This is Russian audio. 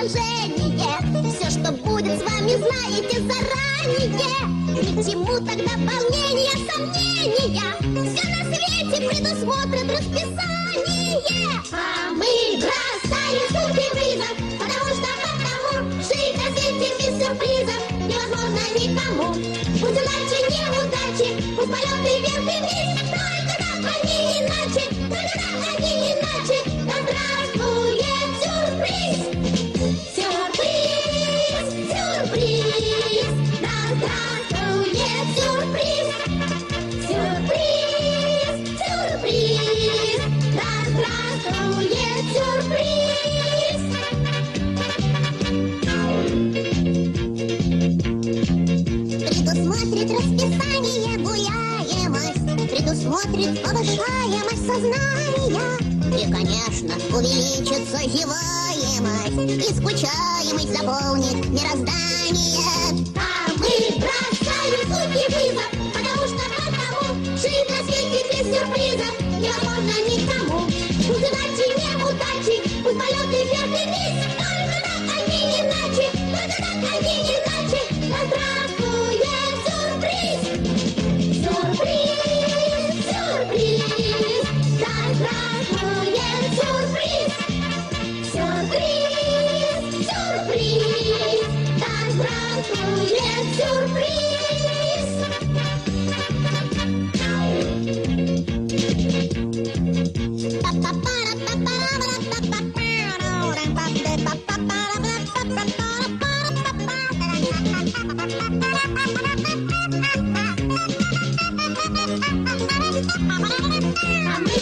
продолжение. Все, что будет с вами, знаете заранее. Ни к чему тогда волнения, сомнения. Все на свете предусмотрит расписание. А мы бросаем сухий вызов, потому, жить на свете без сюрпризов невозможно никому. Пусть удачи, неудачи, пусть полеты вверх и вниз, только так, а не иначе, только так, а не иначе. Да здравствует сюрприз! Сюрприз! Сюрприз! Да здравствует сюрприз! Сюрприз! Сюрприз! Да здравствует сюрприз! Предусмотрит расписание гуляемость, предусмотрит повышаемость сознания. И, конечно, увеличится зеваемость, и скучаемость заполнит мироздание. А мы бросаем сухий вызов, потому, жить на свете без сюрпризов невозможно никому. Пусть удачи, неудачи, пусть полеты вверх и вниз, только так, а не иначе, только так, а не иначе. Да здравствует сюрприз! Сюрприз! Сюрприз! Да здравствует сюрприз! Сюрприз! Сюрприз! Да здравствует сюрприз! А мы